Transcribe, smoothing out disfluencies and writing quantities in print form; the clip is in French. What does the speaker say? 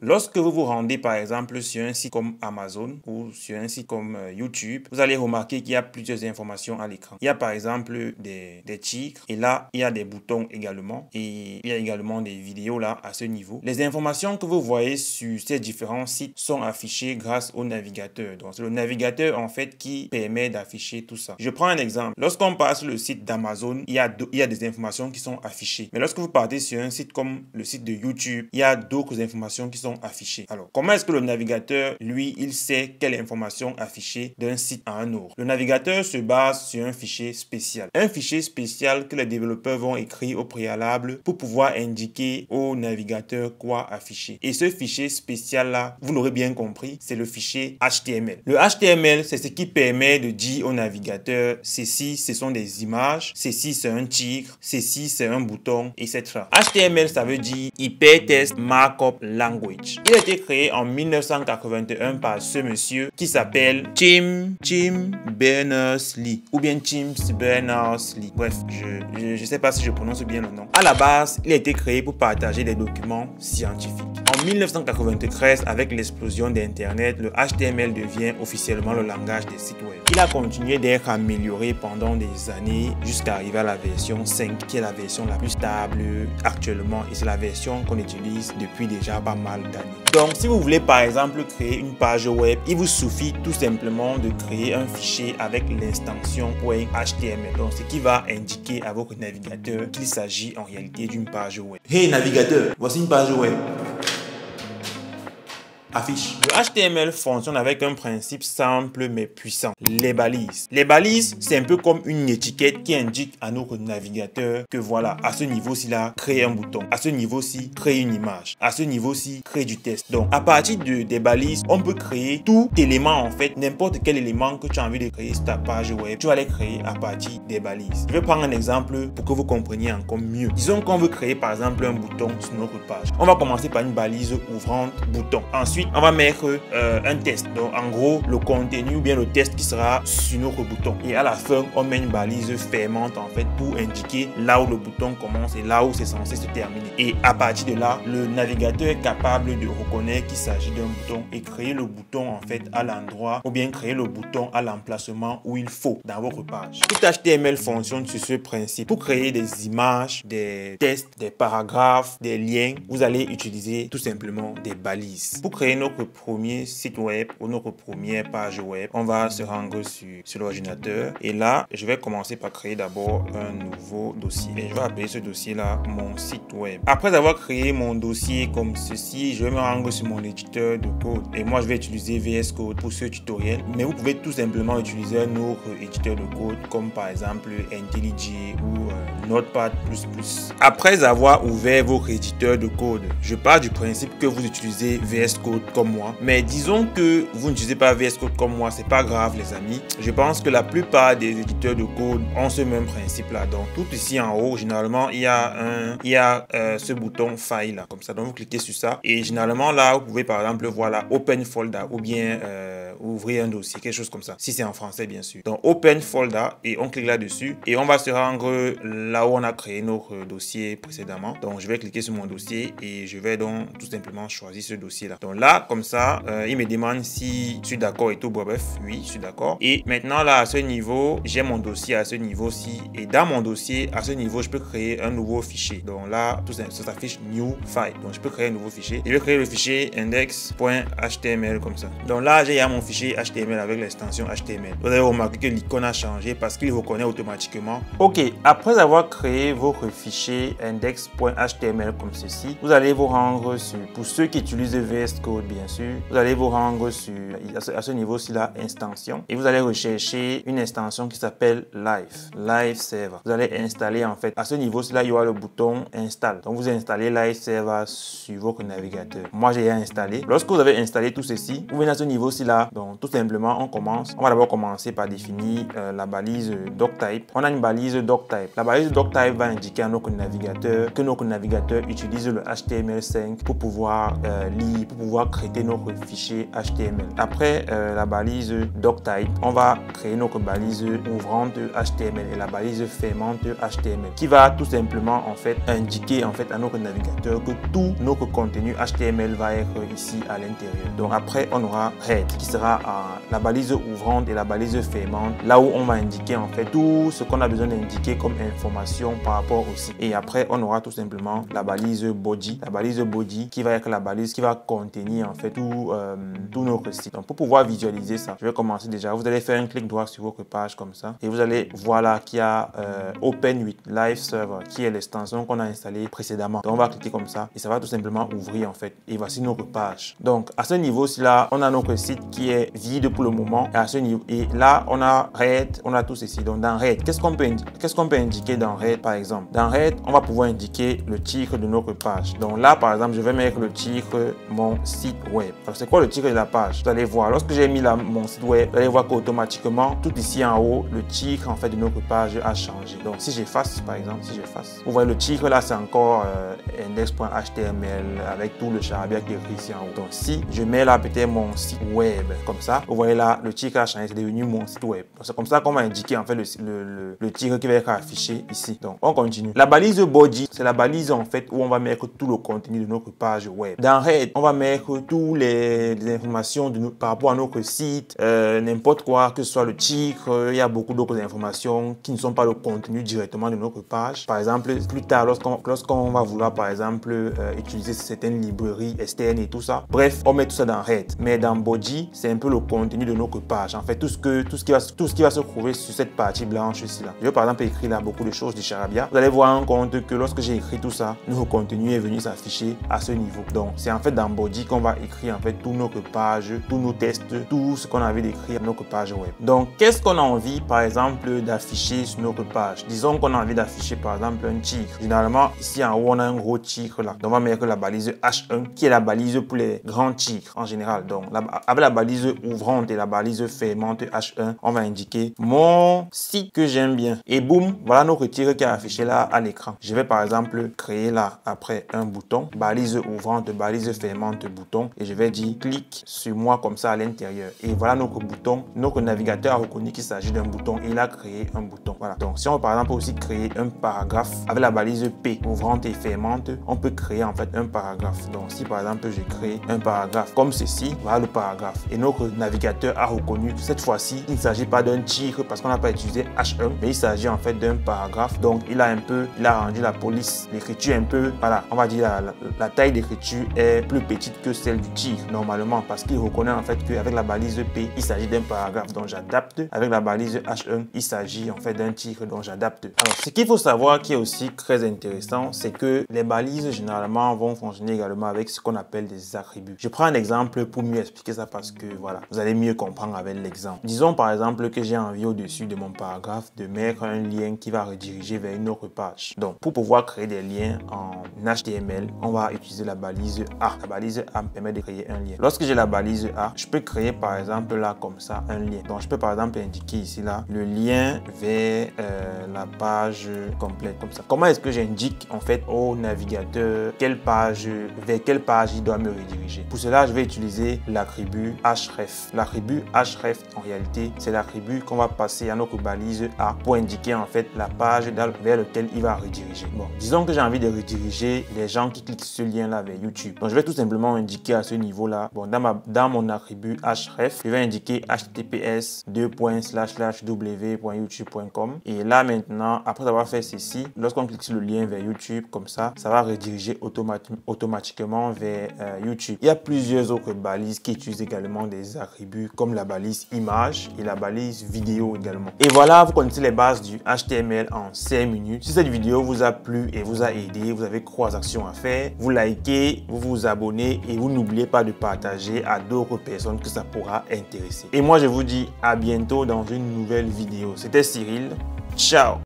Lorsque vous vous rendez par exemple sur un site comme Amazon ou sur un site comme YouTube, vous allez remarquer qu'il y a plusieurs informations à l'écran. Il y a par exemple des titres et là il y a des boutons également et il y a également des vidéos là à ce niveau. Les informations que vous voyez sur ces différents sites sont affichées grâce au navigateur. Donc c'est le navigateur en fait qui permet d'afficher tout ça. Je prends un exemple. Lorsqu'on passe sur le site d'Amazon, il y a des informations qui sont affichées. Mais lorsque vous partez sur un site comme le site de YouTube, il y a d'autres informations qui sont affichées. Alors, comment est-ce que le navigateur, lui, il sait quelle information afficher d'un site à un autre? Le navigateur se base sur un fichier spécial. Un fichier spécial que les développeurs vont écrire au préalable pour pouvoir indiquer au navigateur quoi afficher. Et ce fichier spécial-là, vous l'aurez bien compris, c'est le fichier HTML. Le HTML, c'est ce qui permet de dire au navigateur, ceci, ce sont des images, ceci, c'est un titre, ceci, c'est un bouton, etc. HTML, ça veut dire Hypertext Markup Language. Il a été créé en 1981 par ce monsieur qui s'appelle Tim Berners-Lee ou bien Tim Berners-Lee. Bref, je ne sais pas si je prononce bien le nom. À la base, il a été créé pour partager des documents scientifiques. En 1993, avec l'explosion d'Internet, le HTML devient officiellement le langage des sites web. Il a continué d'être amélioré pendant des années jusqu'à arriver à la version 5, qui est la version la plus stable actuellement et c'est la version qu'on utilise depuis déjà pas mal d'années. Donc, si vous voulez par exemple créer une page web, il vous suffit tout simplement de créer un fichier avec l'extension .html. Donc, ce qui va indiquer à votre navigateur qu'il s'agit en réalité d'une page web. Hey navigateur, voici une page web. Affiche. Le HTML fonctionne avec un principe simple mais puissant, les balises. Les balises, c'est un peu comme une étiquette qui indique à notre navigateur que voilà, à ce niveau-ci là, créer un bouton. À ce niveau-ci, créer une image. À ce niveau-ci, créer du texte. Donc, à partir des balises, on peut créer tout élément en fait, n'importe quel élément que tu as envie de créer sur ta page web, tu vas les créer à partir des balises. Je vais prendre un exemple pour que vous compreniez encore mieux. Disons qu'on veut créer par exemple un bouton sur notre page. On va commencer par une balise ouvrante bouton. Ensuite, on va mettre un test. Donc, en gros, le contenu ou bien le test qui sera sur notre bouton. Et à la fin, on met une balise fermante en fait pour indiquer là où le bouton commence et là où c'est censé se terminer. Et à partir de là, le navigateur est capable de reconnaître qu'il s'agit d'un bouton et créer le bouton en fait à l'endroit ou bien créer le bouton à l'emplacement où il faut dans votre page. Tout HTML fonctionne sur ce principe. Pour créer des images, des tests, des paragraphes, des liens, vous allez utiliser tout simplement des balises. Pour créer notre premier site web ou notre première page web, on va se rendre sur l'ordinateur et là, je vais commencer par créer d'abord un nouveau dossier et je vais appeler ce dossier-là mon site web. Après avoir créé mon dossier comme ceci, je vais me rendre sur mon éditeur de code et moi, je vais utiliser VS Code pour ce tutoriel, mais vous pouvez tout simplement utiliser un autre éditeur de code comme par exemple IntelliJ ou Notepad++. Après avoir ouvert votre éditeur de code, je pars du principe que vous utilisez VS Code comme moi, mais disons que vous n'utilisez pas VS Code comme moi, c'est pas grave les amis. Je pense que la plupart des éditeurs de code ont ce même principe là. Donc tout ici en haut, généralement il y a ce bouton file là, comme ça. Donc vous cliquez sur ça et généralement là vous pouvez par exemple voilà open folder ou bien ouvrir un dossier, quelque chose comme ça, si c'est en français bien sûr. Donc open folder et on clique là-dessus et on va se rendre là où on a créé notre dossier précédemment. Donc je vais cliquer sur mon dossier et je vais donc tout simplement choisir ce dossier là. Donc là comme ça il me demande si je suis d'accord et tout. Bref, oui, je suis d'accord. Et maintenant là à ce niveau, j'ai mon dossier à ce niveau-ci et dans mon dossier à ce niveau, je peux créer un nouveau fichier. Donc là tout ça s'affiche new file. Donc je peux créer un nouveau fichier. Je vais créer le fichier index.html comme ça. Donc là j'ai mon fichier HTML avec l'extension HTML. Vous avez remarqué que l'icône a changé parce qu'il reconnaît automatiquement. Ok, après avoir créé votre fichier index.html comme ceci, vous allez vous rendre sur, pour ceux qui utilisent VS Code bien sûr, vous allez vous rendre sur à ce niveau-ci là, extension, et vous allez rechercher une extension qui s'appelle Live Server. Vous allez installer en fait, à ce niveau-ci là, il y aura le bouton install. Donc vous installez Live Server sur votre navigateur. Moi j'ai installé. Lorsque vous avez installé tout ceci, vous venez à ce niveau-ci là, Donc tout simplement, on va d'abord commencer par définir la balise doctype. On a une balise doctype. La balise doctype va indiquer à notre navigateur que notre navigateur utilise le HTML5 pour pouvoir lire, pour pouvoir créer notre fichier HTML. Après la balise doctype, on va créer notre balise ouvrante HTML et la balise fermante HTML qui va tout simplement en fait indiquer en fait à notre navigateur que tout notre contenu HTML va être ici à l'intérieur. Donc après on aura head qui sera la balise ouvrante et la balise fermante, là où on va indiquer en fait tout ce qu'on a besoin d'indiquer comme information par rapport au site. Et après on aura tout simplement la balise body, qui va être la balise qui va contenir en fait tout notre site. Donc pour pouvoir visualiser ça, je vais commencer déjà. Vous allez faire un clic droit sur votre page comme ça et vous allez voir là qu'il y a Open with Live Server qui est l'extension qu'on a installée précédemment. Donc on va cliquer comme ça et ça va tout simplement ouvrir en fait. Et voici notre page. Donc à ce niveau-ci là, on a notre site qui est vide pour le moment. Et à ce niveau, et là on a Head, on a tout ceci. Donc dans Head, qu'est-ce qu'on peut indiquer dans Head par exemple? Dans Head, on va pouvoir indiquer le titre de notre page. Donc là par exemple, je vais mettre le titre mon site web. Alors c'est quoi le titre de la page? Vous allez voir, lorsque j'ai mis là mon site web, vous allez voir qu'automatiquement tout ici en haut, le titre en fait de notre page a changé. Donc si j'efface par exemple, vous voyez le titre là, c'est encore index.html avec tout le charabia qui est écrit ici en haut. Donc si je mets là peut-être mon site web comme ça, vous voyez là le titre a changé, c'est devenu mon site web. C'est comme ça qu'on va indiquer en fait le titre qui va être affiché ici. Donc on continue. La balise body, c'est la balise en fait où on va mettre tout le contenu de notre page web. Dans head, on va mettre toutes les informations par rapport à notre site, n'importe quoi, que ce soit le titre. Il y a beaucoup d'autres informations qui ne sont pas le contenu directement de notre page. Par exemple, plus tard, lorsqu'on va vouloir par exemple utiliser certaines librairies externes et tout ça. Bref, on met tout ça dans head. Mais dans body, c'est un peu le contenu de notre page. En fait, tout ce qui va se trouver sur cette partie blanche ici là. Je vais par exemple écrire là beaucoup de choses du charabia. Vous allez voir en compte que lorsque j'ai écrit tout ça, notre contenu est venu s'afficher à ce niveau. Donc, c'est en fait dans body qu'on va écrire en fait toute notre page, tous nos tests, tout ce qu'on a envie d'écrire sur notre page web. Donc, qu'est-ce qu'on a envie par exemple d'afficher sur notre page? Disons qu'on a envie d'afficher par exemple un titre. Généralement, ici en haut, on a un gros titre là. Donc, on va mettre la balise H1 qui est la balise pour les grands titres en général. Donc, avec la balise ouvrante et la balise fermante H1, on va indiquer mon site que j'aime bien. Et boum, voilà notre titre qui est affiché là à l'écran. Je vais par exemple créer là après un bouton, balise ouvrante, balise fermante, bouton. Et je vais dire clique sur moi comme ça à l'intérieur. Et voilà notre bouton. Notre navigateur a reconnu qu'il s'agit d'un bouton et il a créé un bouton. Voilà. Donc si on veut par exemple aussi créer un paragraphe avec la balise P, ouvrante et fermante, on peut créer en fait un paragraphe. Donc si par exemple je crée un paragraphe comme ceci, voilà le paragraphe. Et notre navigateur a reconnu que cette fois-ci, il ne s'agit pas d'un titre parce qu'on n'a pas utilisé H1, mais il s'agit en fait d'un paragraphe. Donc il a rendu la police, l'écriture un peu, voilà, on va dire la taille d'écriture est plus petite que celle du titre normalement parce qu'il reconnaît en fait qu'avec la balise P, il s'agit d'un paragraphe, donc j'adapte. Avec la balise H1, il s'agit en fait d'un titre, donc j'adapte. Alors, ce qu'il faut savoir qui est aussi très intéressant, c'est que les balises généralement vont fonctionner également avec ce qu'on appelle des attributs. Je prends un exemple pour mieux expliquer ça parce que voilà, vous allez mieux comprendre avec l'exemple. Disons par exemple que j'ai envie au-dessus de mon paragraphe de mettre un lien qui va rediriger vers une autre page. Donc, pour pouvoir créer des liens en HTML, on va utiliser la balise A. La balise A me permet de créer un lien. Lorsque j'ai la balise A, je peux créer par exemple là comme ça un lien. Donc, je peux par exemple indiquer ici là le lien vers la page complète comme ça. Comment est-ce que j'indique en fait au navigateur vers quelle page il doit me rediriger? Pour cela, je vais utiliser l'attribut href. L'attribut href, en réalité, c'est l'attribut qu'on va passer à notre balise A pour indiquer en fait la page vers laquelle il va rediriger. Bon, disons que j'ai envie de rediriger les gens qui cliquent sur ce lien là vers YouTube. Donc, je vais tout simplement indiquer à ce niveau là, bon, dans mon attribut href, je vais indiquer https://w.youtube.com. Et là maintenant, après avoir fait ceci, lorsqu'on clique sur le lien vers YouTube comme ça va rediriger automatiquement vers YouTube. Il y a plusieurs autres balises qui utilisent également des attributs comme la balise image et la balise vidéo également. Et voilà, vous connaissez les bases du HTML en 5 minutes. Si cette vidéo vous a plu et vous a aidé, vous avez 3 actions à faire. Vous likez, vous vous abonnez et vous n'oubliez pas de partager à d'autres personnes que ça pourra intéresser. Et moi, je vous dis à bientôt dans une nouvelle vidéo. C'était Cyril. Ciao!